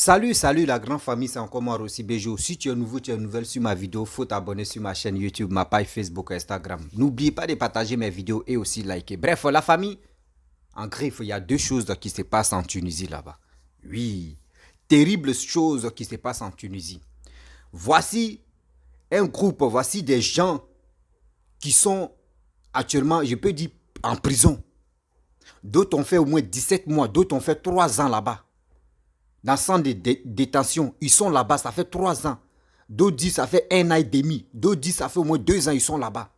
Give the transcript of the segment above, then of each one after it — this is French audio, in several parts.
Salut la grande famille, c'est encore moi Rossi Bejo. Si tu es nouveau, tu es nouvelle sur ma vidéo, faut t'abonner sur ma chaîne YouTube, ma page Facebook, Instagram. N'oubliez pas de partager mes vidéos et aussi liker. Bref, la famille, en griffe, il y a deux choses qui se passent en Tunisie là-bas. Oui, terribles choses qui se passent en Tunisie. Voici un groupe, voici des gens qui sont actuellement, je peux dire, en prison. D'autres ont fait au moins 17 mois, d'autres ont fait 3 ans là-bas. Dans le centre de détention, ils sont là-bas, ça fait 3 ans. D'autres disent ça fait 1 an et demi. D'autres disent ça fait au moins 2 ans, ils sont là-bas.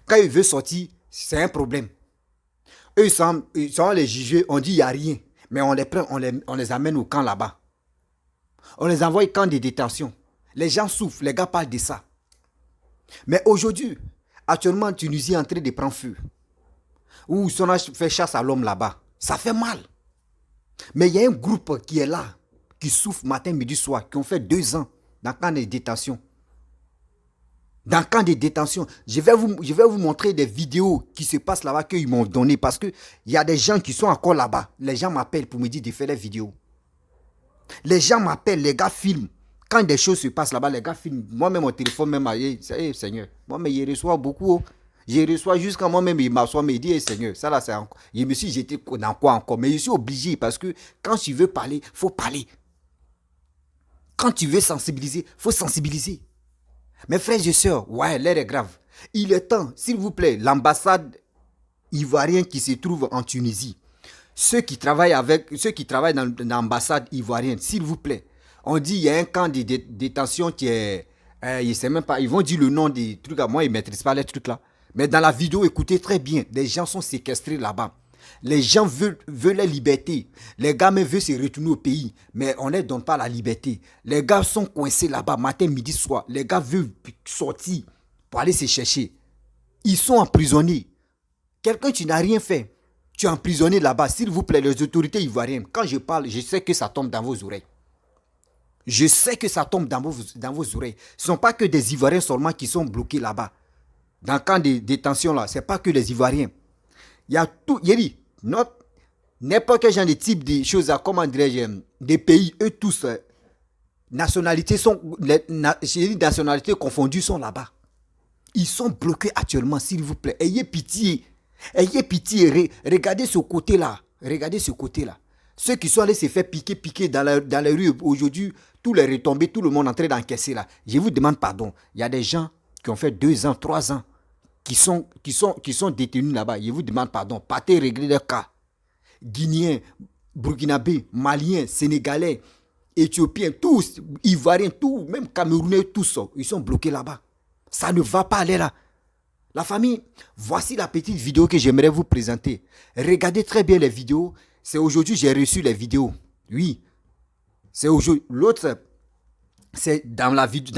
Quand ils veulent sortir, c'est un problème. Eux, ils sont les juger, on dit il n'y a rien. Mais on les prend, on les amène au camp là-bas. On les envoie au camp de détention. Les gens souffrent, les gars parlent de ça. Mais aujourd'hui, actuellement, en Tunisie est en train de prendre feu. Où on a fait chasse à l'homme là-bas. Ça fait mal. Mais il y a un groupe qui est là, qui souffre matin, midi, soir, qui ont fait 2 ans dans le camp de détention. Dans le camp de détention, je vais vous montrer des vidéos qui se passent là-bas qu'ils m'ont donné parce qu'il y a des gens qui sont encore là-bas. Les gens m'appellent pour me dire de faire des vidéos. Les gens m'appellent, les gars filment. Quand des choses se passent là-bas, les gars filment. Moi-même, mon téléphone, même, Seigneur, moi-même, je reçois beaucoup. Je reçois jusqu'à moi-même, il m'assoit, me dit, Seigneur, ça là, c'est encore. Je me suis jeté dans quoi encore? Mais je suis obligé parce que quand tu veux parler, il faut parler. Quand tu veux sensibiliser, il faut sensibiliser. Mes frères et sœurs, ouais, l'air est grave. Il est temps, s'il vous plaît, l'ambassade ivoirienne qui se trouve en Tunisie, ceux qui travaillent dans l'ambassade ivoirienne, s'il vous plaît, on dit il y a un camp de détention qui est, je sais même pas, ils vont dire le nom des trucs, moi ils ne maîtrisent pas les trucs là. Mais dans la vidéo, écoutez très bien, les gens sont séquestrés là-bas. Les gens veulent la liberté. Les gars même veulent se retourner au pays. Mais on ne leur donne pas la liberté. Les gars sont coincés là-bas, matin, midi, soir. Les gars veulent sortir pour aller se chercher. Ils sont emprisonnés. Quelqu'un qui n'a rien fait, tu es emprisonné là-bas. S'il vous plaît, les autorités ivoiriennes, quand je parle, je sais que ça tombe dans vos oreilles. Je sais que ça tombe dans vos oreilles. Ce ne sont pas que des Ivoiriens seulement qui sont bloqués là-bas. Dans le camp de détention là, ce n'est pas que les Ivoiriens. Il y a tout, il y a dit, n'importe quel genre de type de choses, comment dirais-je, des pays, eux tous, nationalités confondues sont là-bas. Ils sont bloqués actuellement, s'il vous plaît. Ayez pitié. Ayez pitié. Regardez ce côté-là. Regardez ce côté-là. Ceux qui sont allés se faire piquer dans les rues aujourd'hui, tous les retombés, tout le monde est en train d'encaisser là. Je vous demande pardon. Il y a des gens qui ont fait 2 ans, 3 ans, qui sont détenus là-bas. Je vous demande pardon. Partez régler leur cas. Guinéens, Burkinabés, Maliens, Sénégalais, Éthiopiens, tous, Ivoiriens, tous, même Camerounais, tous, ils sont bloqués là-bas. Ça ne va pas aller là. La famille, voici la petite vidéo que j'aimerais vous présenter. Regardez très bien les vidéos. C'est aujourd'hui que j'ai reçu les vidéos. Oui. C'est aujourd'hui. L'autre, c'est dans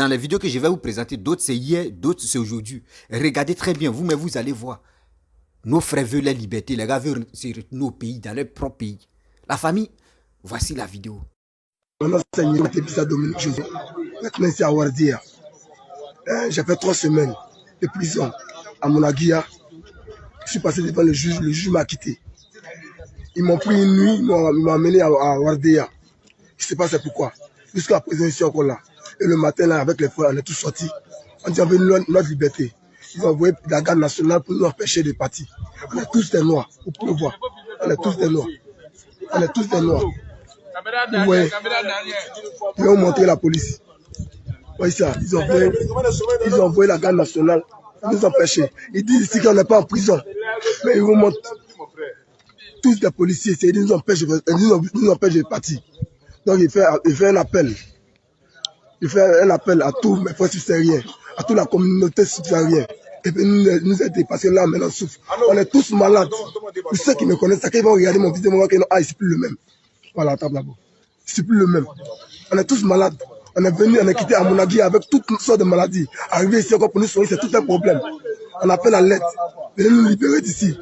les vidéos que je vais vous présenter. D'autres, c'est hier, d'autres, c'est aujourd'hui. Regardez très bien. Vous-même, vous allez voir. Nos frères veulent la liberté. Les gars veulent se retourner au pays, dans leur propre pays. La famille, voici la vidéo. J'ai fait 3 semaines de prison à Monaguia. Je suis passé devant le juge m'a quitté. Ils m'ont pris une nuit, ils m'ont amené à Wardea. Je ne sais pas c'est pourquoi. Jusqu'à la prison, je suis encore là. Et le matin, là, avec les frères, on est tous sortis. On dit on veut notre liberté. Ils ont envoyé la garde nationale pour nous empêcher de partir. On est tous des noirs, vous pouvez le voir. On est tous des noirs. On est tous des noirs. Vous voyez, ils ont montré la police. Oui, ça. Ils ont envoyé la garde nationale pour nous empêcher. Ils disent ici qu'on n'est pas en prison. Mais ils vous montrent tous des policiers. Ils nous empêchent de partir. Donc il fait un appel. Il fait un appel à tous mes frères subsahariens, à toute la communauté subsaharienne. Et puis nous aider parce que là, maintenant, on souffre. On est tous malades. Pour ceux qui me connaissent, ils vont regarder mon vidéo, ils vont dire, c'est plus le même. Voilà, table là-bas. C'est plus le même. On est tous malades. On est venu, on est quitté à Monagui avec toutes sortes de maladies. Arriver ici encore pour nous soigner, c'est tout un problème. On appelle à l'aide. Venez nous libérer d'ici.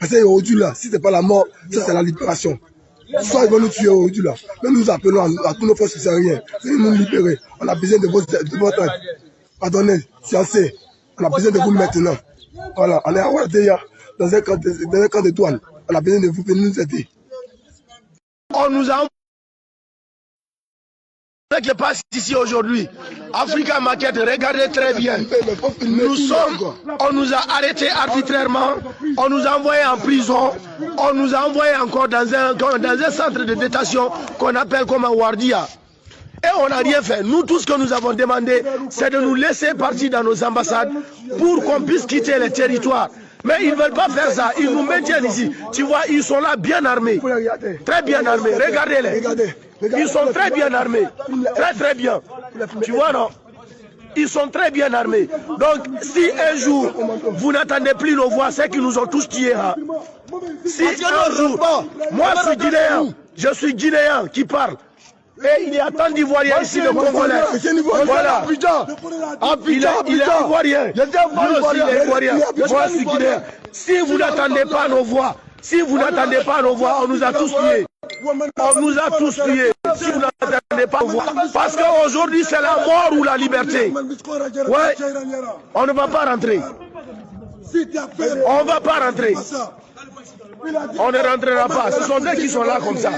Parce qu'aujourd'hui, là, si ce n'est pas la mort, ça c'est la libération. Soit ils vont nous tuer aujourd'hui, là. Mais nous appelons à tous nos frères subsahariens. Venez nous libérer. On a besoin de votre aide. Pardonnez, fiancés. On a besoin de vous maintenant. Voilà, on est à Ouadéa, dans un camp de douane. On a besoin de vous, venir nous aider. On nous a qui passe ici aujourd'hui, Africa Market, regardez très bien. On nous a arrêtés arbitrairement, on nous a envoyés en prison, on nous a envoyés encore dans un centre de détention qu'on appelle comme un Wardia. Et on n'a rien fait. Nous, tout ce que nous avons demandé, c'est de nous laisser partir dans nos ambassades pour qu'on puisse quitter les territoires. Mais ils ne veulent pas faire ça. Ils nous maintiennent ici. Tu vois, ils sont là bien armés. Très bien armés. Regardez-les. Ils sont très bien armés. Très très bien. Tu vois, non? Ils sont très bien armés. Donc, si un jour, vous n'entendez plus nos voix, c'est qu'ils nous ont tous tués. Hein. Si un jour, moi je suis Guinéen qui parle. Et il y a tant d'Ivoiriens ici, de Congolais. Voilà. Il est Ivoirien. Lui aussi, il est Ivoirien. Moi, je suis Guinéen. Si vous n'attendez pas nos voix, on nous a tous tués. On nous a tous tués. Si vous n'attendez pas nos voix. Parce qu'aujourd'hui, c'est la mort ou la liberté. Ouais. On ne va pas rentrer. On ne va pas rentrer. On ne rentrera pas. Ce sont eux qui sont là comme ça.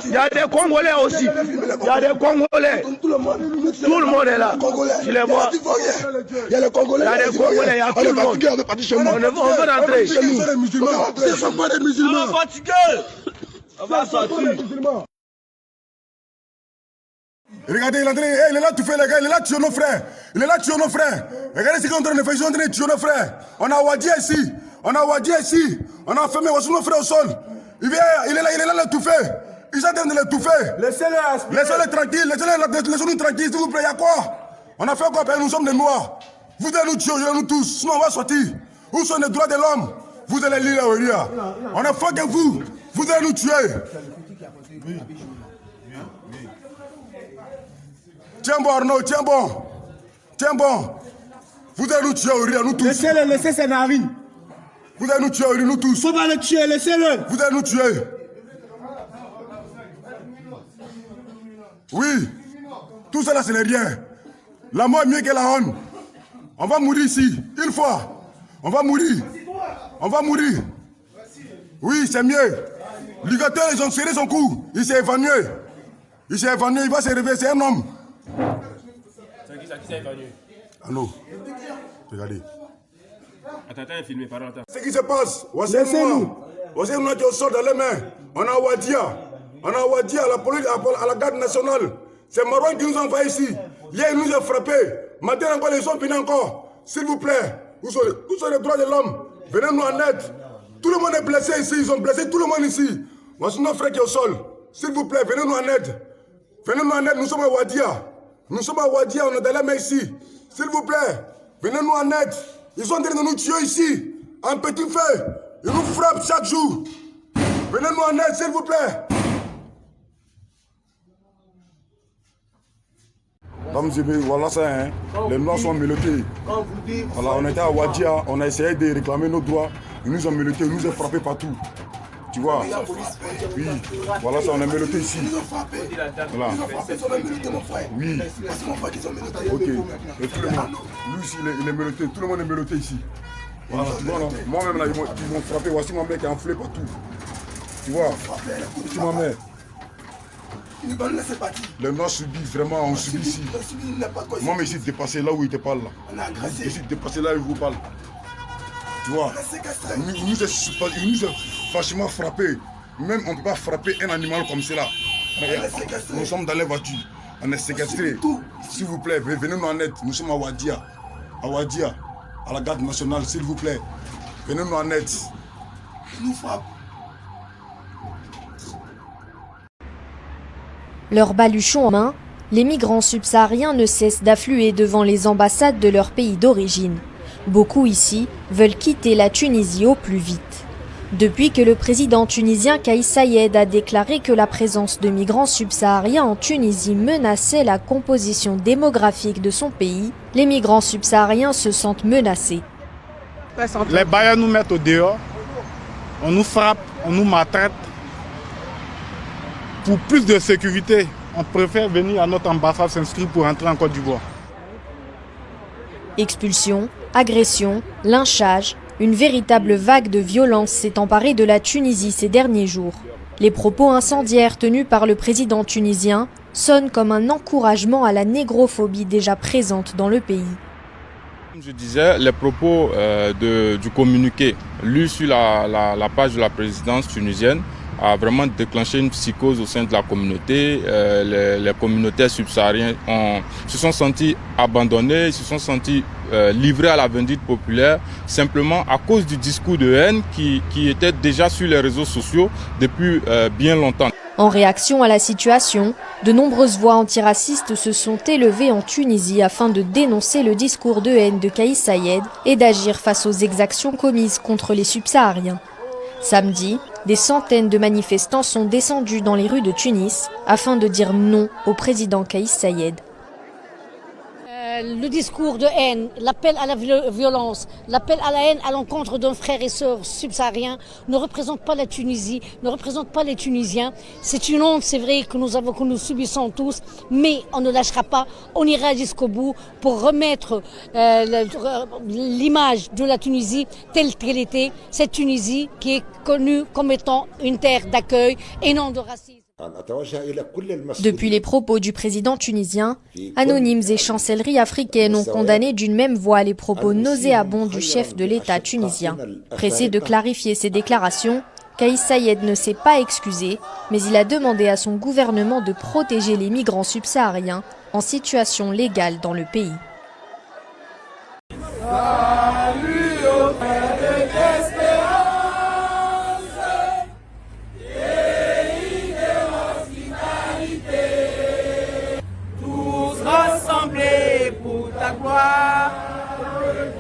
Il y a des Congolais aussi. Il y a des Congolais. Tout le monde est là. Tu les vois. Il y a des Congolais. Il y a des Congolais. Il y a tout le monde. On veut rentrer chez nous. Ce sont pas des musulmans. On va fatiguer. On va sortir. Regardez, il est là tout fait, les gars, il est là tuer nos frères. Il est là tuer nos frères. Regardez ce qu'on est en train de faire, ils sont en train de tuer nos frères. On a Wadia ici. On a Wadia ici. On a enfermé nos frères au sol. Il est là, le tout fait. Ils sont en train de les touffer. Laissez-les tranquilles, laissez-nous tranquilles, s'il vous plaît, il y a quoi? On a fait quoi? Nous sommes des Noirs. Vous allez nous tuer, nous tous, sinon on va sortir. Où sont les droits de l'homme? Vous allez lire au rire. On a fait que vous allez nous tuer. Tiens bon Arnaud, tiens bon. Vous allez nous tuer au rire, nous tous. Laissez ses narines. Vous allez nous tuer au rire, nous tous. Faut pas le tuer, laissez-le. Vous allez nous tuer. Oui, tout cela ce n'est rien. La mort est mieux que la honte. On va mourir ici, une fois. On va mourir. Oui, c'est mieux. Ligateur, ils ont serré son cou. Il s'est évanoui. Il va se réveiller, c'est un homme. C'est qui s'est évanoui? Allô, regardez. Attends, filmé, pardon, attends. Ce qui se passe, voici nous qui au sol dans les mains. On a Wadia, à la police, à la garde nationale. C'est Marouane qui nous a envoyés ici. Hier, il nous a frappés. Maintenant encore, ils sont venus encore. S'il vous plaît, où sont les droits de l'homme? Venez nous en aide. Tout le monde est blessé ici, ils ont blessé tout le monde ici. Voici nos frères qui sont au sol. S'il vous plaît, venez nous en aide. Nous sommes à Wadia. On est dans les mains ici. S'il vous plaît, venez nous en aide. Ils sont en train de nous tuer ici, en petit feu. Ils nous frappent chaque jour. Venez nous en aide, s'il vous plaît. Mesdames et messieurs, voilà ça, hein. Les Noirs sont menottés. Voilà, on était à Wadia, on a essayé de réclamer nos droits. Ils nous ont menottés, ils nous ont frappés partout. Tu vois? Oui, voilà ça, on est menottés ici. Voilà. Oui. Ok. Et tout le monde. Lui aussi, il est menotté. Tout le monde est menotté ici. Voilà, tu vois, moi-même, là, ils m'ont frappé. Voici ma mère qui a enflé partout. Tu vois? Voici ma mère. Les Noirs subissent vraiment, on subit ici. Moi, mais ici, dépassé là où il te parle. Ici, dépassé là où il vous parle. Tu vois, il nous a franchement frappé. Même on ne peut pas frapper un animal comme cela. Nous sommes dans les voitures. On est séquestrés. S'il vous plaît, venez nous en aide. Nous sommes à Wadia, à la garde nationale, s'il vous plaît. Venez nous en aide. Ils nous frappent. Leurs baluchons en main, les migrants subsahariens ne cessent d'affluer devant les ambassades de leur pays d'origine. Beaucoup ici veulent quitter la Tunisie au plus vite. Depuis que le président tunisien Kais Saied a déclaré que la présence de migrants subsahariens en Tunisie menaçait la composition démographique de son pays, les migrants subsahariens se sentent menacés. Les bailleurs nous mettent au dehors, on nous frappe, on nous maltraite. Pour plus de sécurité, on préfère venir à notre ambassade s'inscrire pour entrer en Côte d'Ivoire. Expulsion, agression, lynchage, une véritable vague de violence s'est emparée de la Tunisie ces derniers jours. Les propos incendiaires tenus par le président tunisien sonne comme un encouragement à la négrophobie déjà présente dans le pays. Comme je disais, les propos du communiqué lu sur la page de la présidence tunisienne a vraiment déclenché une psychose au sein de la communauté. Les communautaires subsahariens se sont sentis abandonnés, se sont sentis livrés à la vindicte populaire, simplement à cause du discours de haine qui était déjà sur les réseaux sociaux depuis bien longtemps. En réaction à la situation, de nombreuses voix antiracistes se sont élevées en Tunisie afin de dénoncer le discours de haine de Kais Saied et d'agir face aux exactions commises contre les subsahariens. Samedi, des centaines de manifestants sont descendus dans les rues de Tunis afin de dire non au président Kais Saied. Le discours de haine, l'appel à la violence, l'appel à la haine à l'encontre d'un frère et sœur subsahariens ne représente pas la Tunisie, ne représente pas les Tunisiens. C'est une honte, c'est vrai, que nous subissons tous, mais on ne lâchera pas, on ira jusqu'au bout pour remettre l'image de la Tunisie telle qu'elle était, cette Tunisie qui est connue comme étant une terre d'accueil et non de racisme. Depuis les propos du président tunisien, anonymes et chancelleries africaines ont condamné d'une même voix les propos nauséabonds du chef de l'État tunisien. Pressé de clarifier ses déclarations, Kais Saied ne s'est pas excusé, mais il a demandé à son gouvernement de protéger les migrants subsahariens en situation légale dans le pays. Pour ta gloire,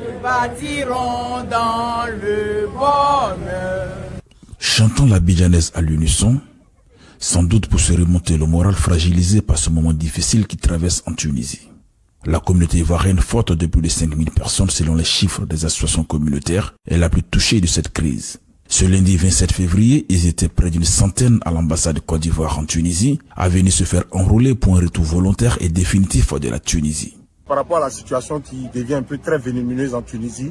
nous bâtirons dans le bonheur. Chantons la bidjanaise à l'unisson, sans doute pour se remonter le moral fragilisé par ce moment difficile qui traverse en Tunisie. La communauté ivoirienne, forte de plus de 5000 personnes selon les chiffres des associations communautaires, est la plus touchée de cette crise. Ce lundi 27 février, ils étaient près d'une centaine à l'ambassade de Côte d'Ivoire en Tunisie, à venir se faire enrôler pour un retour volontaire et définitif de la Tunisie. Par rapport à la situation qui devient un peu très venimeuse en Tunisie,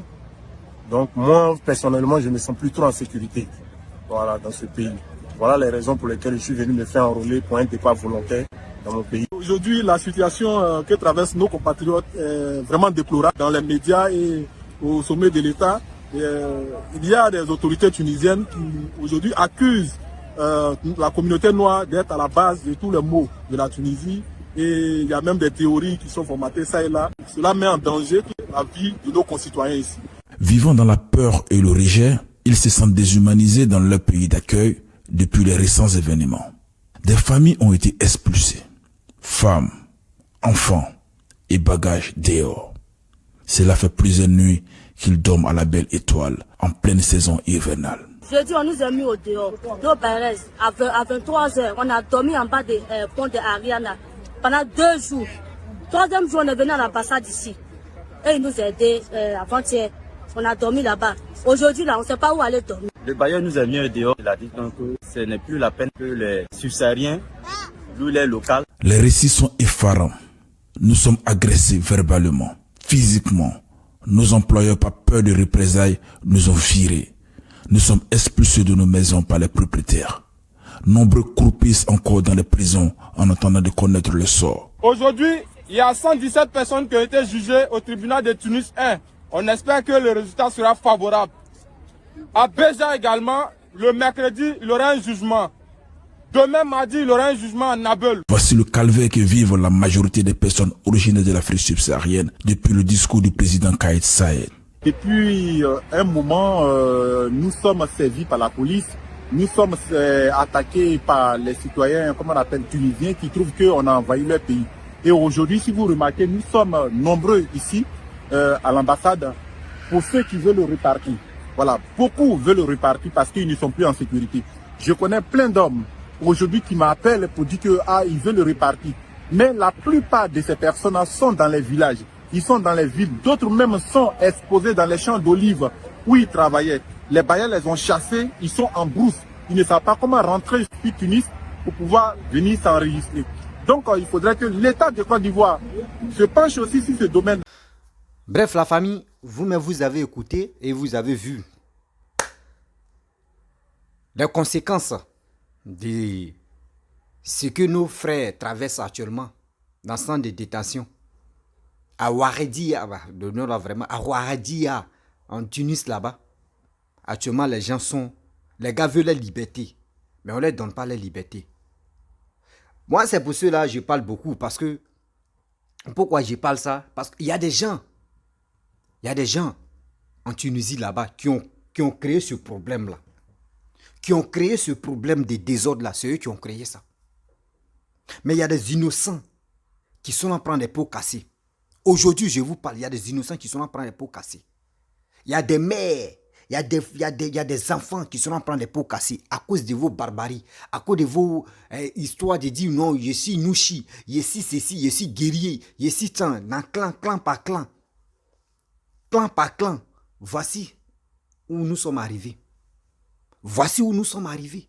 donc moi personnellement je me sens plus trop en sécurité dans ce pays. Voilà les raisons pour lesquelles je suis venu me faire enrôler pour un départ volontaire dans mon pays. Aujourd'hui la situation que traversent nos compatriotes est vraiment déplorable dans les médias et au sommet de l'État. Il y a des autorités tunisiennes qui aujourd'hui accusent la communauté noire d'être à la base de tous les maux de la Tunisie. Et il y a même des théories qui sont formatées ça et là. Cela met en danger la vie de nos concitoyens ici. Vivant dans la peur et le rejet, ils se sentent déshumanisés dans leur pays d'accueil depuis les récents événements. Des familles ont été expulsées. Femmes, enfants et bagages dehors. Cela fait plusieurs nuits qu'ils dorment à la belle étoile en pleine saison hivernale. Jeudi, on nous a mis au dehors. Nos parents, à 23 h, on a dormi en bas des ponts de Ariana pendant 2 jours. Troisième jour, on est venu à l'ambassade ici. Et ils nous ont aidés avant-hier. On a dormi là-bas. Aujourd'hui, là, on ne sait pas où aller dormir. Le bailleur nous a mis au dehors. Il a dit donc que ce n'est plus la peine que les subsahariens, nous les locaux. Les récits sont effarants. Nous sommes agressés verbalement, physiquement. Nos employeurs, par peur de représailles, nous ont virés. Nous sommes expulsés de nos maisons par les propriétaires. Nombreux croupissent encore dans les prisons en attendant de connaître le sort. Aujourd'hui, il y a 117 personnes qui ont été jugées au tribunal de Tunis 1. On espère que le résultat sera favorable. À Béja également, le mercredi, il y aura un jugement. Demain, mardi, il y aura un jugement à Nabeul. Voici le calvaire que vivent la majorité des personnes originaires de l'Afrique subsaharienne depuis le discours du président Kais Saied. Depuis un moment, nous sommes servis par la police. Nous sommes attaqués par les citoyens, comme on appelle, tunisiens, qui trouvent qu'on a envahi leur pays. Et aujourd'hui, si vous remarquez, nous sommes nombreux ici, à l'ambassade, pour ceux qui veulent le repartir. Voilà, beaucoup veulent le repartir parce qu'ils ne sont plus en sécurité. Je connais plein d'hommes aujourd'hui qui m'appellent pour dire qu'ils veulent le repartir. Mais la plupart de ces personnes sont dans les villages, ils sont dans les villes. D'autres même sont exposés dans les champs d'olives où ils travaillaient. Les bailleurs les ont chassés, ils sont en brousse. Ils ne savent pas comment rentrer sur Tunis pour pouvoir venir s'enregistrer. Donc il faudrait que l'État de Côte d'Ivoire se penche aussi sur ce domaine. Bref, la famille, vous-même vous avez écouté et vous avez vu les conséquences des ce que nos frères traversent actuellement dans ce centre de détention, à Ouaredia, à Ouaredia, en Tunis là-bas, actuellement les gars veulent la liberté, mais on ne leur donne pas la liberté. Moi, c'est pour cela que je parle beaucoup, parce que, pourquoi je parle ça? Parce qu'il y a des gens en Tunisie là-bas qui ont créé ce problème-là, qui ont créé ce problème de désordre-là, c'est eux qui ont créé ça. Mais il y a des innocents qui sont en train de pots cassés. Aujourd'hui, je vous parle, il y a des innocents qui sont en train de pots cassés. Il y a des mères, il y a des enfants qui sont en train de pots cassés à cause de vos barbaries, à cause de vos histoires de dire non, je suis Nouchi, je suis ceci, je suis guerrier, je suis tant, dans clan par clan. Clan par clan. Voici où nous sommes arrivés. Voici où nous sommes arrivés.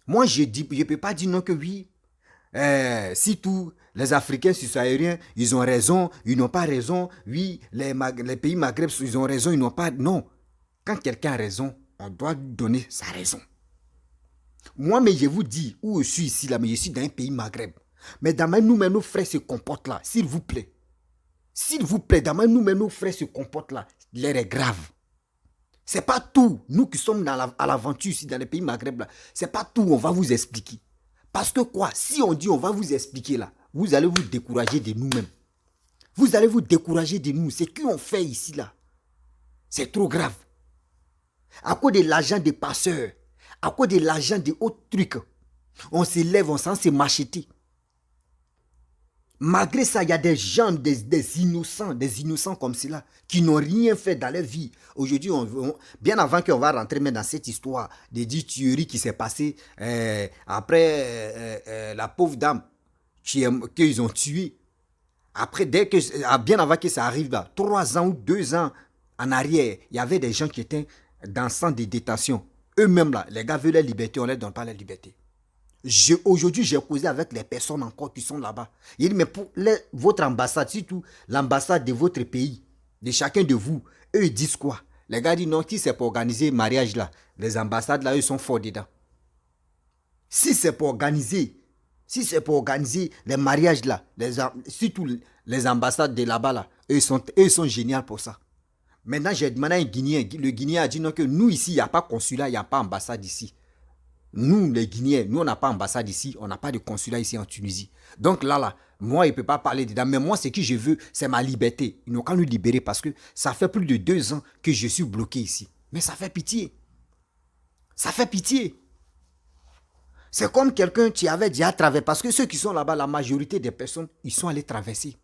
Moi, je ne peux pas dire non que oui. Si tous les Africains subsahariens, ils ont raison, ils n'ont pas raison. Oui, les pays Maghreb, ils ont raison, ils n'ont pas. Non. Quand quelqu'un a raison, on doit lui donner sa raison. Moi, mais je vous dis, où je suis ici, là, mais je suis dans un pays Maghreb. Mais dans nous-mêmes, nos frères se comportent là, s'il vous plaît. S'il vous plaît, dans nous-mêmes, nos frères se comportent là. L'air est grave. C'est pas tout. Nous qui sommes à l'aventure ici, dans les pays Maghreb là, c'est pas tout, on va vous expliquer. Parce que quoi, si on dit on va vous expliquer là, vous allez vous décourager de nous-mêmes. Vous allez vous décourager de nous. C'est qu'on fait ici là. C'est trop grave. À cause de l'argent des passeurs, à cause de l'argent des autres trucs, on se lève, on s'en se macheter. Malgré ça, il y a des gens, des innocents comme cela, qui n'ont rien fait dans leur vie. Aujourd'hui, bien avant qu'on va rentrer dans cette histoire de tueries qui s'est passée après la pauvre dame qu'ils ont tuée. Après, bien avant que ça arrive là, 3 ans ou 2 ans en arrière, il y avait des gens qui étaient dans le centre de détention. Eux-mêmes là, les gars veulent la liberté, on ne leur donne pas la liberté. Aujourd'hui, j'ai causé avec les personnes encore qui sont là-bas. Il dit, mais pour votre ambassade, surtout l'ambassade de votre pays, de chacun de vous, eux, ils disent quoi? Les gars disent non, si c'est pour organiser le mariage là, les ambassades là, eux sont forts dedans. Si c'est pour organiser les mariages là, surtout les ambassades de là-bas là, eux sont géniaux pour ça. Maintenant, j'ai demandé à un Guinéen, le Guinéen a dit non, que nous ici, il n'y a pas consulat, il n'y a pas ambassade ici. Nous, les Guinéens, nous, on n'a pas ambassade ici, on n'a pas de consulat ici en Tunisie. Donc là, moi, il ne peut pas parler dedans. Mais moi, ce que je veux, c'est ma liberté. Ils n'ont qu'à nous libérer parce que ça fait plus de 2 ans que je suis bloqué ici. Mais ça fait pitié. Ça fait pitié. C'est comme quelqu'un qui avait déjà traversé. Parce que ceux qui sont là-bas, la majorité des personnes, ils sont allés traverser.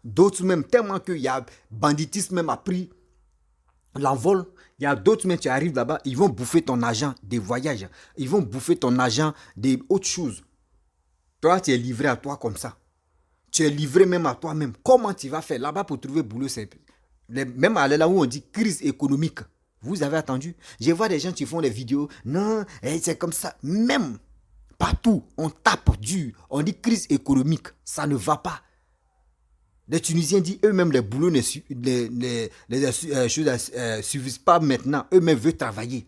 D'autres même, tellement qu'il y a banditisme même a pris l'envol. Il y a d'autres, mais tu arrives là-bas, ils vont bouffer ton argent des voyages. Ils vont bouffer ton argent des autres choses. Toi, tu es livré à toi comme ça. Tu es livré même à toi-même. Comment tu vas faire là-bas pour trouver boulot? Même aller là où on dit crise économique. Vous avez attendu? Je vois des gens qui font des vidéos. Non, c'est comme ça. Même partout, on tape dur. On dit crise économique. Ça ne va pas. Les Tunisiens disent eux-mêmes les boulots ne suffisent pas maintenant. Eux-mêmes veulent travailler.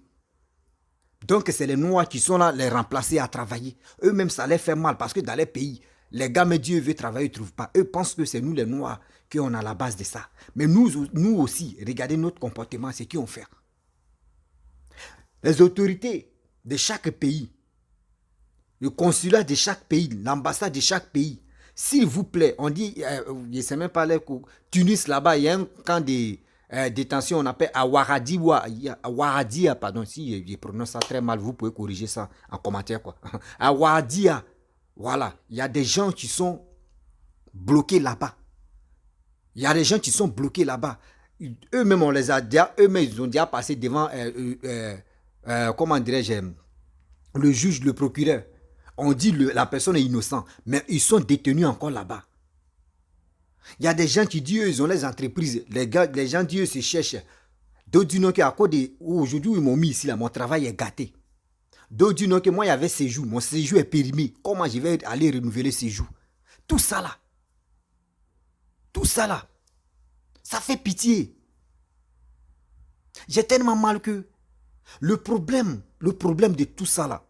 Donc c'est les Noirs qui sont là, les remplacer à travailler. Eux-mêmes ça les fait mal parce que dans les pays, les gars, mais Dieu veut travailler, ils ne trouvent pas. Eux pensent que c'est nous les Noirs qui on a la base de ça. Mais nous aussi, regardez notre comportement, c'est qui on fait. Les autorités de chaque pays, le consulat de chaque pays, l'ambassade de chaque pays, s'il vous plaît, on dit, je ne sais même pas, Tunis là-bas, il y a un camp de détention, on appelle Ouaradia, pardon, si je prononce ça très mal, vous pouvez corriger ça en commentaire, quoi. Ouaradia, voilà, il y a des gens qui sont bloqués là-bas. Il y a des gens qui sont bloqués là-bas. Eux-mêmes, on les a déjà, eux-mêmes, ils ont déjà passé devant, comment dirais-je, le juge, le procureur. On dit la personne est innocente, mais ils sont détenus encore là-bas. Il y a des gens qui disent, ils ont les entreprises. Les gens disent, ils se cherchent. D'autres disent non, qu'à cause de aujourd'hui, ils m'ont mis ici, là, mon travail est gâté. D'autres disent non, que moi, il y avait séjour. Mon séjour est périmé. Comment je vais aller renouveler séjour? Tout ça là. Tout ça là. Ça fait pitié. J'ai tellement mal que le problème de tout ça là,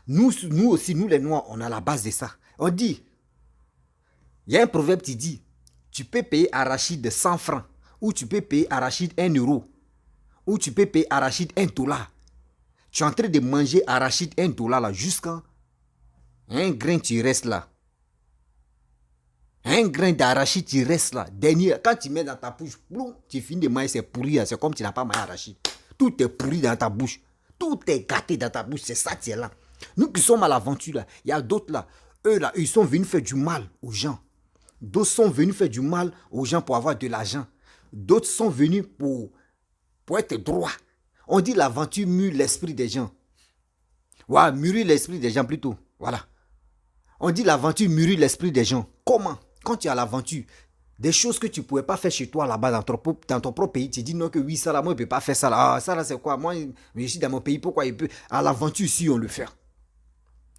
Nous aussi, nous les Noirs, on a la base de ça. On dit, il y a un proverbe qui dit, tu peux payer arachide de 100 francs, ou tu peux payer arachide 1 euro, ou tu peux payer arachide 1 dollar. Tu es en train de manger arachide 1 dollar là, jusqu'à un grain tu restes là. Un grain d'arachide tu restes là. Dernier, quand tu mets dans ta bouche, boum, tu finis de manger, c'est pourri, c'est comme tu n'as pas mangé arachide. Tout est pourri dans ta bouche. Tout est gâté dans ta bouche, c'est ça qui est là. Nous qui sommes à l'aventure là, il y a d'autres là. Eux là, ils sont venus faire du mal aux gens. D'autres sont venus faire du mal aux gens pour avoir de l'argent. D'autres sont venus pour être droits. On dit l'aventure mue l'esprit des gens. Ouais, mûrit l'esprit des gens plutôt. Voilà. On dit l'aventure mûrit l'esprit des gens. Comment? Quand tu as l'aventure, des choses que tu ne pouvais pas faire chez toi là-bas dans ton propre pays, tu dis non que oui, ça là, moi je ne peux pas faire ça là. Ah, ça là c'est quoi? Moi je suis dans mon pays, pourquoi il peut? À l'aventure ici on le fait.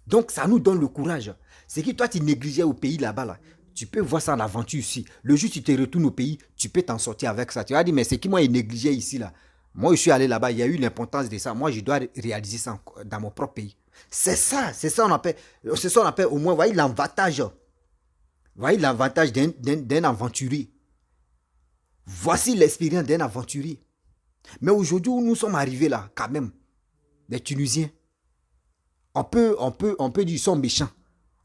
Donc ça nous donne le courage. C'est que toi tu négligeais au pays là-bas là. Tu peux voir ça en aventure ici. Le jour où tu te retournes au pays, tu peux t'en sortir avec ça. Tu vas dire mais c'est qui moi il négligeait ici là? Moi je suis allé là-bas, il y a eu l'importance de ça. Moi je dois réaliser ça dans mon propre pays. C'est ça on appelle au moins, voyez l'avantage. Voyez l'avantage d'un aventurier. Voici l'expérience d'un aventurier. Mais aujourd'hui où nous sommes arrivés là, quand même, les Tunisiens, on peut dire qu'ils sont méchants.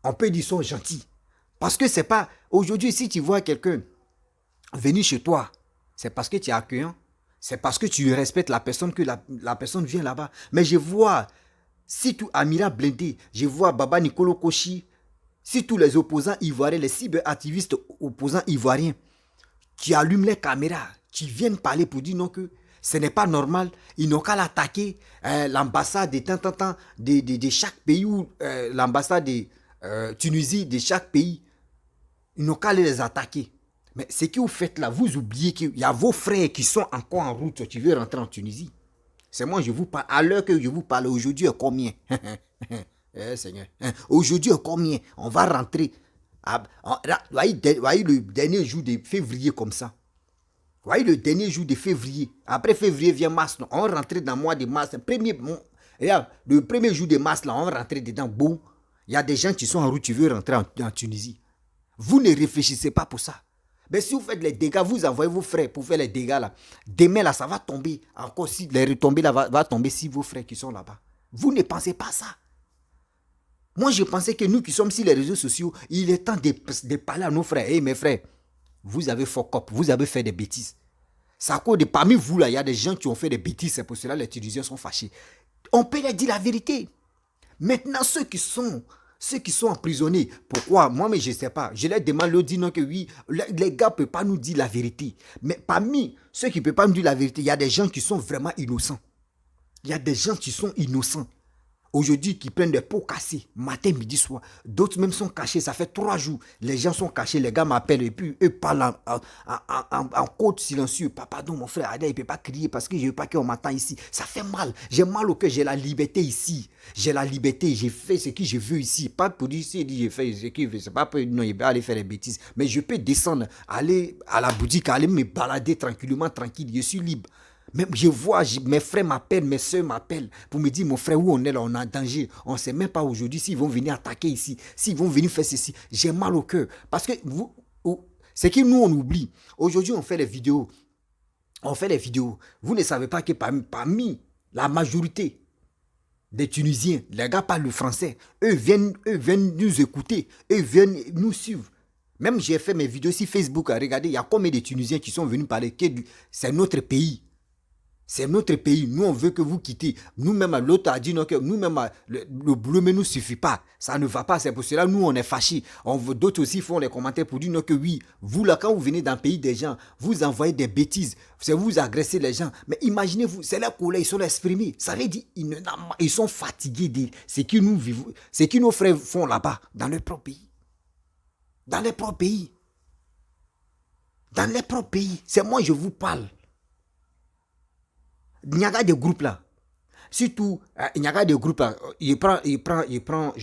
On peut dire qu'ils sont gentils. Parce que c'est pas, aujourd'hui si tu vois quelqu'un venir chez toi, c'est parce que tu es accueillant. C'est parce que tu respectes la personne que la personne vient là-bas. Mais je vois, si tout Amira Blindé, je vois Baba Nicolo Kochi, si tous les opposants ivoiriens, les cyberactivistes opposants ivoiriens, qui allument les caméras, qui viennent parler pour dire non que ce n'est pas normal, ils n'ont qu'à l'attaquer, l'ambassade de chaque pays, ou l'ambassade de Tunisie de chaque pays, ils n'ont qu'à les attaquer. Mais ce que vous faites là, vous oubliez qu'il y a vos frères qui sont encore en route, qui veulent rentrer en Tunisie. C'est moi, je vous parle, à l'heure que je vous parle, aujourd'hui, combien? Seigneur. Aujourd'hui, combien? On va rentrer. Voyez le dernier jour de février comme ça. Voyez le dernier jour de février. Après février vient mars. On va rentrer dans le mois de mars. Le premier jour de mars, là, on va rentrer dedans. Bon, il y a des gens qui sont en route, qui veulent rentrer en Tunisie. Vous ne réfléchissez pas pour ça. Mais si vous faites les dégâts, vous envoyez vos frères pour faire les dégâts là. Demain là, ça va tomber. Encore si les retombées là va tomber si vos frères qui sont là-bas. Vous ne pensez pas ça. Moi, je pensais que nous qui sommes sur les réseaux sociaux, il est temps de parler à nos frères. Hey, mes frères, vous avez fuck up, vous avez fait des bêtises. C'est à cause de parmi vous là, il y a des gens qui ont fait des bêtises. C'est pour cela que les Tunisiens sont fâchés. On peut leur dire la vérité. Maintenant, ceux qui sont emprisonnés, pourquoi? Moi, mais je ne sais pas. Je leur demande, leur dit non que oui, les gars ne peuvent pas nous dire la vérité. Mais parmi ceux qui ne peuvent pas nous dire la vérité, il y a des gens qui sont vraiment innocents. Il y a des gens qui sont innocents. Aujourd'hui, qui prennent des pots cassés, matin, midi, soir. D'autres même sont cachés. Ça fait 3 jours. Les gens sont cachés. Les gars m'appellent et puis eux parlent en code silencieux. Pardon, mon frère Adel, il ne peut pas crier parce que je ne veux pas qu'on m'attend ici. Ça fait mal. J'ai mal au cœur. J'ai la liberté ici. J'ai la liberté. J'ai fait ce que je veux ici. Pas pour dire si j'ai fait ce que je veux. C'est pas pour non, il va aller faire des bêtises. Mais je peux descendre, aller à la boutique, aller me balader tranquillement, tranquille. Je suis libre. Mais je vois, mes frères m'appellent, mes soeurs m'appellent pour me dire, mon frère, où on est là, on est en danger. On ne sait même pas aujourd'hui s'ils vont venir attaquer ici, s'ils vont venir faire ceci. J'ai mal au cœur. Parce que c'est que nous, on oublie. Aujourd'hui, on fait les vidéos. Vous ne savez pas que parmi la majorité des Tunisiens, les gars parlent le français. Eux viennent nous écouter. Eux viennent nous suivre. Même j'ai fait mes vidéos sur Facebook. Regardez, il y a combien de Tunisiens qui sont venus parler que c'est notre pays. C'est notre pays. Nous, on veut que vous quittez. Nous-mêmes, l'autre a dit non, que nous-mêmes, le boulot ne nous suffit pas. Ça ne va pas. C'est pour cela nous, on est fâchés. D'autres aussi font les commentaires pour dire non, que oui, vous, là, quand vous venez dans le pays des gens, vous envoyez des bêtises. C'est vous agressez les gens. Mais imaginez-vous, c'est la colère, ils sont exprimés. Ça veut dire ils sont fatigués de ce que nous vivons, ce que nos frères font là-bas, dans leur propre pays. Dans les propres pays. Dans les propres pays. C'est moi, je vous parle. Il y a des groupes là. Surtout, il y a des groupes là. Je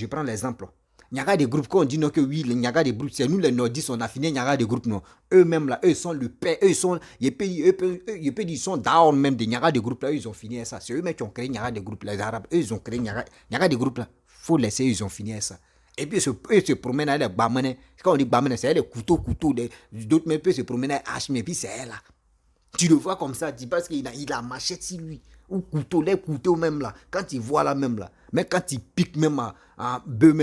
prends l'exemple. Il y a des groupes, quand on dit non, que oui, il y a des groupes, c'est nous les nordistes, on a fini, il y a des groupes, non. Eux-mêmes là, eux sont le père, ils sont down même, il y a des groupes là, ils ont fini ça. C'est eux-mêmes qui ont créé, il y a des groupes, les Arabes, eux, ils ont créé, il y a des groupes là. faut laisser, ils ont fini avec ça. Et puis, ils se promènent avec les bamene. Quand on dit bamene, c'est les couteaux. D'autres même peuvent se promener avec hache, mais puis c'est elle là. Tu le vois comme ça, tu penses qu'il a machette sur lui. Ou couteau, les couteaux même là. Quand il voit là même là. Mais quand il pique même à bœuf,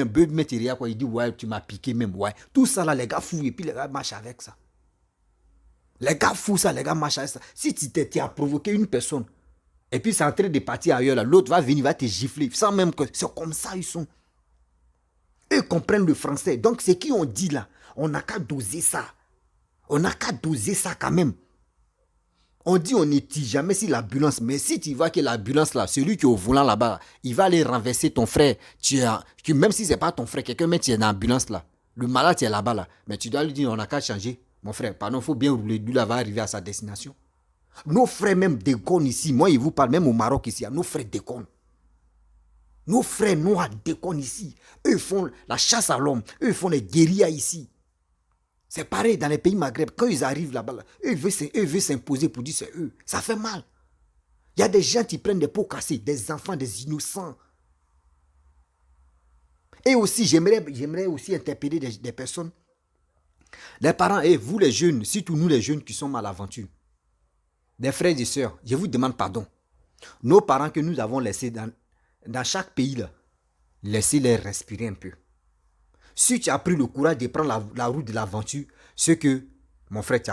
quoi, il dit ouais, tu m'as piqué même. Ouais. Tout ça là, les gars fous. Et puis les gars marchent avec ça. Les gars fous ça, les gars marchent avec ça. Si tu as provoqué une personne, et puis c'est en train de partir ailleurs là, l'autre va venir, va te gifler. Sans même que c'est comme ça ils sont. Eux comprennent le français. Donc c'est qui on dit là. On n'a qu'à doser ça. On n'a qu'à doser ça quand même. On dit on ne tire jamais si l'ambulance, mais si tu vois que l'ambulance là, celui qui est au volant là-bas, il va aller renverser ton frère. Même si ce n'est pas ton frère, quelqu'un met tu es dans l'ambulance là. Le malade tu es là-bas là. Mais tu dois lui dire on n'a qu'à changer. Mon frère, pardon, il faut bien rouler. Lui là va arriver à sa destination. Nos frères même déconnent ici. Moi, ils vous parlent même au Maroc ici. Nos frères déconnent. Nos frères noirs déconnent ici. Eux font la chasse à l'homme. Eux font les guérillas ici. C'est pareil dans les pays Maghreb. Quand ils arrivent là-bas, là, eux veulent s'imposer pour dire c'est eux. Ça fait mal. Il y a des gens qui prennent des pots cassés, des enfants, des innocents. Et aussi, j'aimerais aussi interpeller des personnes. Les parents, et vous les jeunes, surtout nous les jeunes qui sommes à l'aventure. Des frères et sœurs, je vous demande pardon. Nos parents que nous avons laissés dans chaque pays, là, laissez-les respirer un peu. Si tu as pris le courage de prendre la route de l'aventure, c'est que, mon frère, tu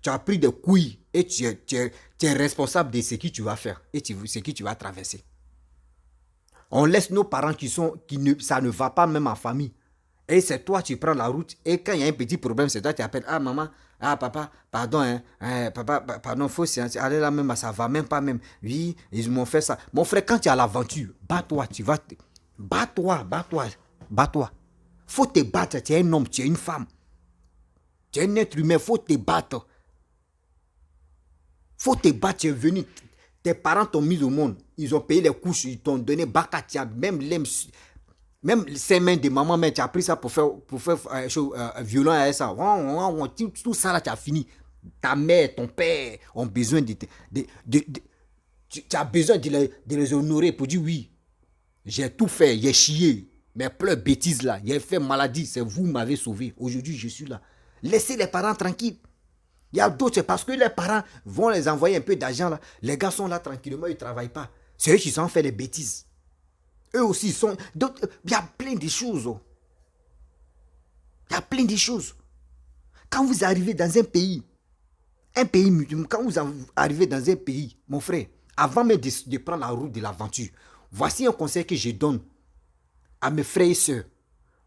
as pris des couilles et tu es responsable de ce que tu vas faire et ce que tu vas traverser. On laisse nos parents ça ne va pas même en famille. Et c'est toi, tu prends la route et quand il y a un petit problème, c'est toi qui appelles. Ah maman, ah papa, pardon, papa, pardon, faut aller là même, ça va même pas même. Oui, ils m'ont fait ça. Mon frère, quand tu es à l'aventure, bats-toi, bats-toi. Faut te battre, tu es un homme, tu es une femme. Tu es un être humain, faut te battre. Faut te battre, tu es venu. Tes parents t'ont mis au monde. Ils ont payé les couches, ils t'ont donné bakatia, même ces mains de maman, mais tu as pris ça pour faire violent à ça. Tout ça là, tu as fini. Ta mère, ton père ont besoin tu as besoin de les honorer pour dire oui. J'ai tout fait, j'ai chié. Mais plein de bêtises là, j'ai fait maladie, c'est vous qui m'avez sauvé. Aujourd'hui, je suis là. Laissez les parents tranquilles. Il y a d'autres, c'est parce que les parents vont les envoyer un peu d'argent là. Les gars sont là tranquillement, ils ne travaillent pas. C'est eux qui sont fait des bêtises. Eux aussi sont... Il y a plein de choses. Il y a plein de choses. Quand vous arrivez dans un pays musulman, quand vous arrivez dans un pays, mon frère, avant même de prendre la route de l'aventure, voici un conseil que je donne à mes frères et sœurs.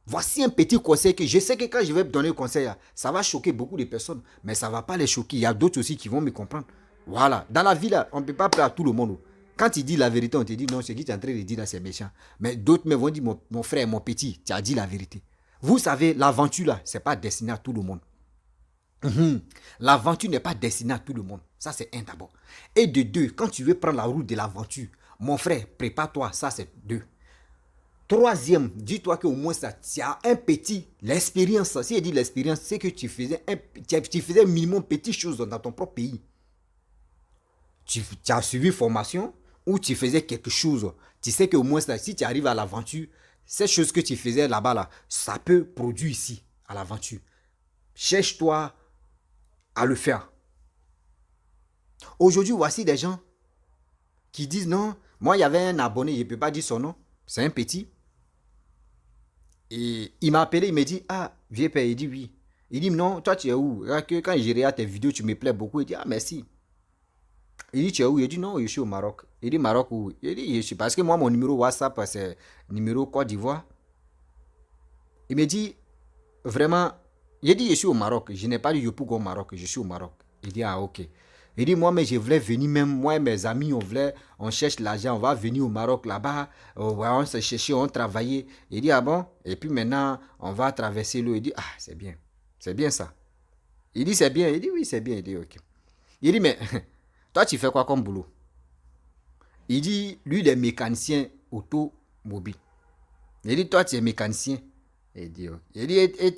Voici un petit conseil que je sais que quand je vais donner le conseil, ça va choquer beaucoup de personnes, mais ça ne va pas les choquer. Il y a d'autres aussi qui vont me comprendre. Voilà. Dans la vie, là, on ne peut pas plaire à tout le monde. Quand tu dis la vérité, on te dit non, ce que tu es en train de dire là, c'est méchant. Mais d'autres me vont dire, mon frère, mon petit, tu as dit la vérité. Vous savez, l'aventure là, ce n'est pas destiné à tout le monde. L'aventure n'est pas destinée à tout le monde. Ça, c'est un d'abord. Et de deux, quand tu veux prendre la route de l'aventure, mon frère, prépare-toi. Ça, c'est deux. Troisième, dis-toi qu'au moins ça, tu as un petit, l'expérience. Si je dis l'expérience, c'est que tu faisais minimum petites choses dans ton propre pays. Tu as suivi formation ou tu faisais quelque chose. Tu sais qu'au moins, si tu arrives à l'aventure, ces choses que tu faisais là-bas, là, ça peut produire ici, à l'aventure. Cherche-toi à le faire. Aujourd'hui, voici des gens qui disent non, moi, il y avait un abonné, je ne peux pas dire son nom, c'est un petit. Et il m'a appelé, il m'a dit, ah, vieux père, il dit oui. Il dit, non, toi, tu es où? Quand je regarde tes vidéos, tu me plais beaucoup. Il dit, ah, merci. Il dit, tu es où? Il dit, non, je suis au Maroc. Il dit, Maroc où? Il dit, je suis, parce que moi, mon numéro WhatsApp, c'est numéro Côte d'Ivoire. Il me dit, vraiment, il dit, je suis au Maroc. Je n'ai pas dit, je peux au Maroc, je suis au Maroc. Il dit, ah, ok. Il dit, moi, mais je voulais venir même, moi et mes amis, on cherche l'argent, on va venir au Maroc là-bas, on se chercher, on travailler. Il dit, ah bon? Et puis maintenant, on va traverser l'eau. Il dit, ah, c'est bien ça. Il dit, c'est bien. Il dit, oui, c'est bien. Il dit, ok. Il dit, mais toi, tu fais quoi comme boulot? Il dit, lui, il est mécanicien automobile. Il dit, toi, tu es mécanicien. Il dit, ok. Il dit, et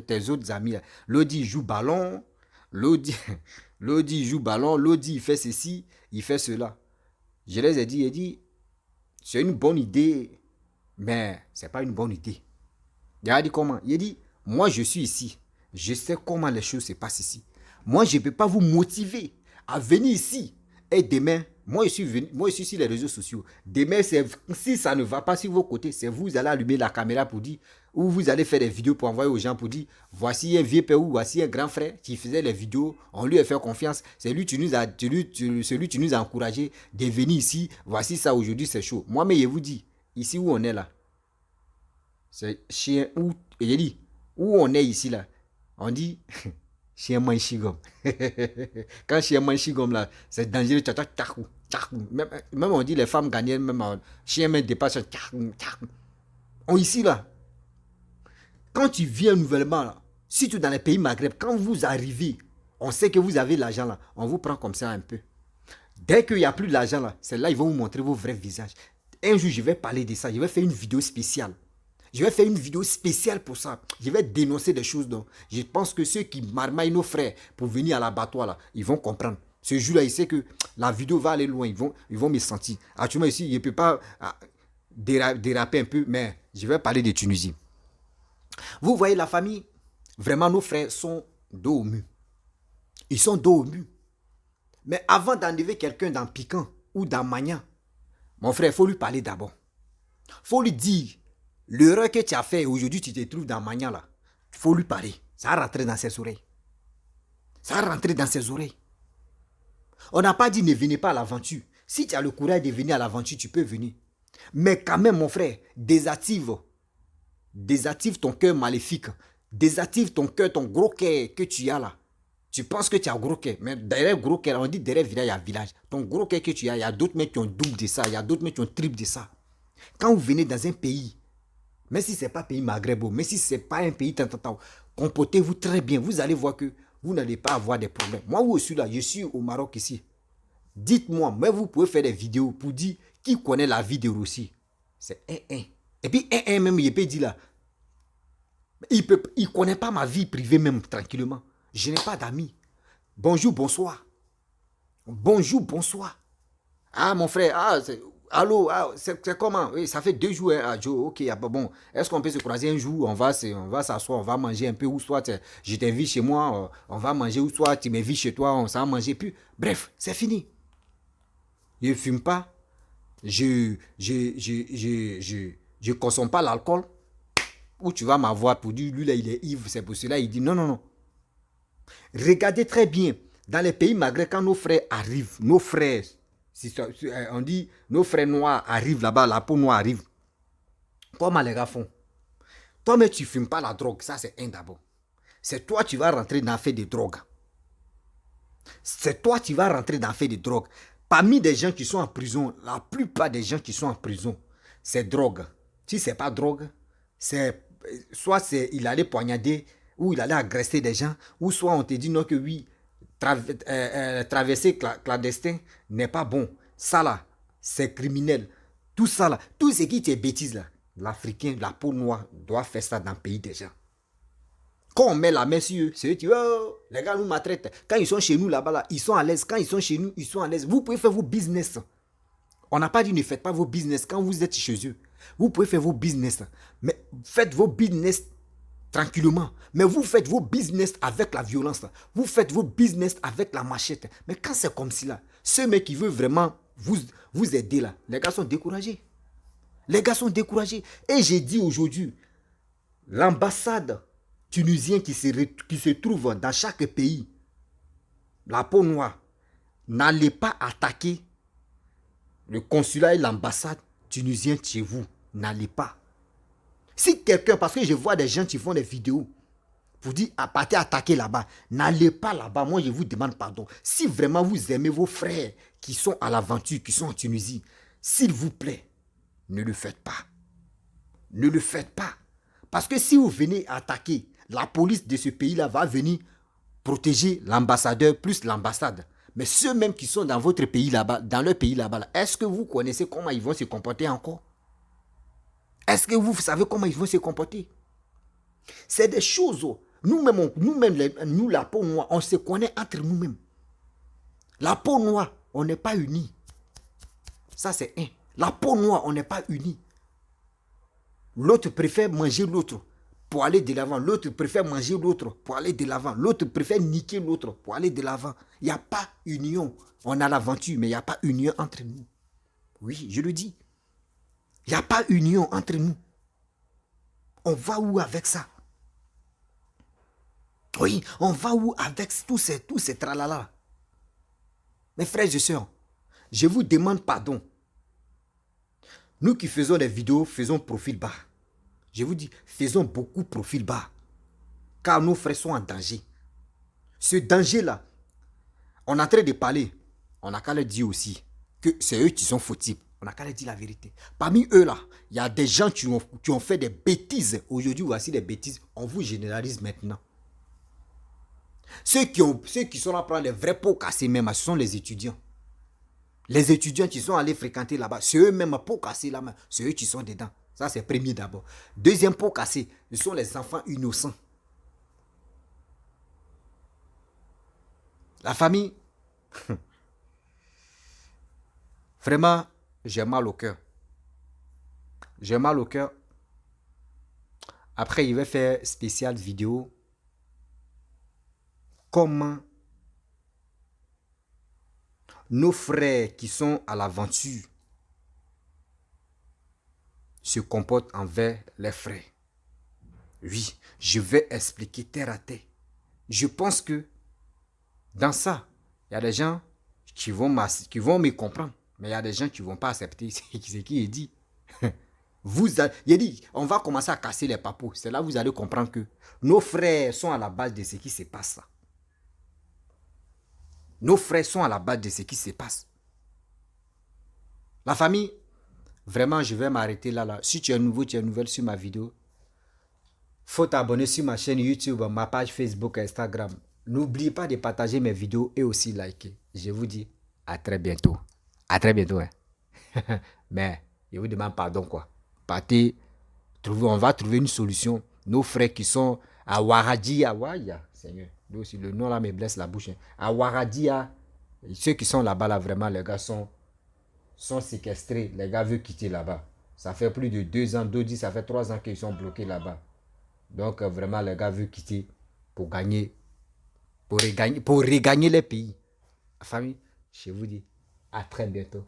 tes autres amis, l'autre joue ballon, l'autre joue ballon, l'autre il fait ceci, il fait cela. Je les ai dit, il dit, c'est une bonne idée Mais ce n'est pas une bonne idée. Il a dit comment? Il a dit, moi je suis ici. Je sais comment les choses se passent ici. Moi, je ne peux pas vous motiver à venir ici. Et demain, moi je suis sur les réseaux sociaux. Demain, si ça ne va pas sur vos côtés, c'est vous allez allumer la caméra pour dire, ou vous allez faire des vidéos pour envoyer aux gens pour dire, voici un vieux père ou voici un grand frère qui faisait les vidéos, on lui a fait confiance, c'est lui qui nous a encouragé de venir ici, voici ça aujourd'hui, c'est chaud. Moi, mais je vous dis, ici où on est là, c'est chien où, et je dis, où on est ici là, on dit... Chien mange chigom. Quand chien mange chigom là, c'est dangereux. Même on dit les femmes ghanéennes, même chien même dépasse. On ici là. Quand tu viens nouvellement là, surtout dans les pays Maghreb, quand vous arrivez, on sait que vous avez l'argent là, on vous prend comme ça un peu. Dès qu'il n'y a plus d'argent là, c'est là ils vont vous montrer vos vrais visages. Un jour je vais parler de ça, je vais faire une vidéo spéciale. Je vais faire une vidéo spéciale pour ça. Je vais dénoncer des choses. Donc, je pense que ceux qui marmaillent nos frères pour venir à l'abattoir, là, ils vont comprendre. Ce jour-là, ils savent que la vidéo va aller loin. Ils vont me sentir. Actuellement, ici, je ne peux pas déraper un peu, mais je vais parler de Tunisie. Vous voyez la famille, vraiment, nos frères sont dos au mur. Ils sont dos au mur. Mais avant d'enlever quelqu'un dans Piquant ou dans Magnan, mon frère, il faut lui parler d'abord. Il faut lui dire... L'erreur que tu as fait aujourd'hui, tu te trouves dans Magnan là. Il faut lui parler. Ça a rentré dans ses oreilles. Ça a rentré dans ses oreilles. On n'a pas dit ne venez pas à l'aventure. Si tu as le courage de venir à l'aventure, tu peux venir. Mais quand même, mon frère, désactive ton cœur maléfique. Désactive ton cœur, ton gros cœur que tu as là. Tu penses que tu as gros cœur. Mais derrière gros cœur, on dit derrière village, il y a village. Ton gros cœur que tu as, il y a d'autres mecs qui ont double de ça. Il y a d'autres mecs qui ont triple de ça. Quand vous venez dans un pays, même si ce n'est pas un pays maghrébin, même si ce n'est pas un pays comportez-vous très bien. Vous allez voir que vous n'allez pas avoir des problèmes. Moi aussi là, je suis au Maroc ici. Dites-moi, mais vous pouvez faire des vidéos pour dire qui connaît la vie de Russie. C'est un. Et puis un même, il peut dire là. Il ne connaît pas ma vie privée même tranquillement. Je n'ai pas d'amis. Bonjour, bonsoir. Bonjour, bonsoir. Ah mon frère, allô, c'est comment? Oui, ça fait 2 jours, hein, ok, bon, est-ce qu'on peut se croiser un jour? On va s'asseoir, on va manger un peu, ou soit je t'invite chez moi, on va manger, ou soit tu m'invites chez toi, on s'en manger, puis bref, c'est fini. Je ne fume pas, je consomme pas l'alcool, ou tu vas m'avoir pour dire, lui là, il est ivre, c'est pour cela, il dit non. Regardez très bien, dans les pays maghrébins, quand nos frères arrivent, nos frères, on dit, nos frères noirs arrivent là-bas, la peau noire arrive. Comment les gars font? Toi, mais tu ne fumes pas la drogue, ça c'est un d'abord. C'est toi qui vas rentrer dans l'affaire de drogue. C'est toi qui vas rentrer dans l'affaire de drogue. Parmi des gens qui sont en prison, la plupart des gens qui sont en prison, c'est drogue. Si ce n'est pas drogue, soit il allait poignarder, ou il allait agresser des gens, ou soit on te dit non que oui, traverser clandestin n'est pas bon. Ça là, c'est criminel. Tout ça là, tout ce qui est bêtise là, l'Africain, la peau noire doit faire ça dans le pays des gens. Quand on met la main sur eux, c'est eux qui les gars nous maltraitent. Quand ils sont chez nous là-bas, là, ils sont à l'aise. Quand ils sont chez nous, ils sont à l'aise. Vous pouvez faire vos business. On n'a pas dit ne faites pas vos business quand vous êtes chez eux. Vous pouvez faire vos business. Mais faites vos business tranquillement. Mais vous faites vos business avec la violence. Vous faites vos business avec la machette. Mais quand c'est comme si là, ceux mecs qui veulent vraiment vous aider là, les gars sont découragés. Les gars sont découragés. Et j'ai dit aujourd'hui, l'ambassade tunisienne qui se trouve dans chaque pays, la peau noire, n'allez pas attaquer le consulat et l'ambassade tunisienne chez vous. N'allez pas. Si quelqu'un, parce que je vois des gens qui font des vidéos pour dire à partir attaquer là-bas, n'allez pas là-bas. Moi, je vous demande pardon. Si vraiment vous aimez vos frères qui sont à l'aventure, qui sont en Tunisie, s'il vous plaît, ne le faites pas. Ne le faites pas. Parce que si vous venez attaquer, la police de ce pays-là va venir protéger l'ambassadeur plus l'ambassade. Mais ceux mêmes qui sont dans votre pays là-bas, dans leur pays là-bas, est-ce que vous connaissez comment ils vont se comporter encore? Est-ce que vous savez comment ils vont se comporter? C'est des choses. Nous-mêmes, nous, la peau noire, on se connaît entre nous-mêmes. La peau noire, on n'est pas unis. Ça, c'est un. La peau noire, on n'est pas unis. L'autre préfère manger l'autre pour aller de l'avant. L'autre préfère manger l'autre pour aller de l'avant. L'autre préfère niquer l'autre pour aller de l'avant. Il n'y a pas union. On a l'aventure, mais il n'y a pas union entre nous. Oui, je le dis. Il n'y a pas union entre nous. On va où avec ça? Oui, on va où avec tous ces tralala? Mes frères et sœurs, je vous demande pardon. Nous qui faisons des vidéos, faisons profil bas. Je vous dis, faisons beaucoup profil bas. Car nos frères sont en danger. Ce danger-là, on est en train de parler. On n'a qu'à leur dire aussi que c'est eux qui sont fautifs. On n'a qu'à leur dire la vérité. Parmi eux là, il y a des gens qui ont fait des bêtises. Aujourd'hui, voici des bêtises. On vous généralise maintenant. Ceux qui sont là pour prendre les vrais pots cassés même, ce sont les étudiants. Les étudiants qui sont allés fréquenter là-bas, c'est eux-mêmes à pot cassé là-bas. C'est eux qui sont dedans. Ça, c'est premier d'abord. Deuxième pot cassé, ce sont les enfants innocents. La famille, vraiment, j'ai mal au cœur. J'ai mal au cœur. Après, il va faire spéciale vidéo. Comment nos frères qui sont à l'aventure se comportent envers les frères. Oui, je vais expliquer terre à terre. Je pense que dans ça, il y a des gens qui vont me comprendre, mais il y a des gens qui ne vont pas accepter ce qui est dit. Il a dit, on va commencer à casser les papous. C'est là que vous allez comprendre que nos frères sont à la base de ce qui se passe. Nos frères sont à la base de ce qui se passe. La famille, vraiment, je vais m'arrêter là. Si tu es nouveau, tu es nouvelle sur ma vidéo, faut t'abonner sur ma chaîne YouTube, ma page Facebook, Instagram. N'oubliez pas de partager mes vidéos et aussi liker. Je vous dis à très bientôt. À très bientôt. Hein. Mais je vous demande pardon quoi. Partez, on va trouver une solution. Nos frères qui sont à Waradia, Seigneur. Aussi, le nom là me blesse la bouche. Hein. À Waradia, ceux qui sont là-bas, là, vraiment, les gars sont séquestrés. Les gars veulent quitter là-bas. Ça fait plus de 2 ans, ça fait 3 ans qu'ils sont bloqués là-bas. Donc, vraiment, les gars veulent quitter pour regagner les pays. La famille, je vous dis à très bientôt.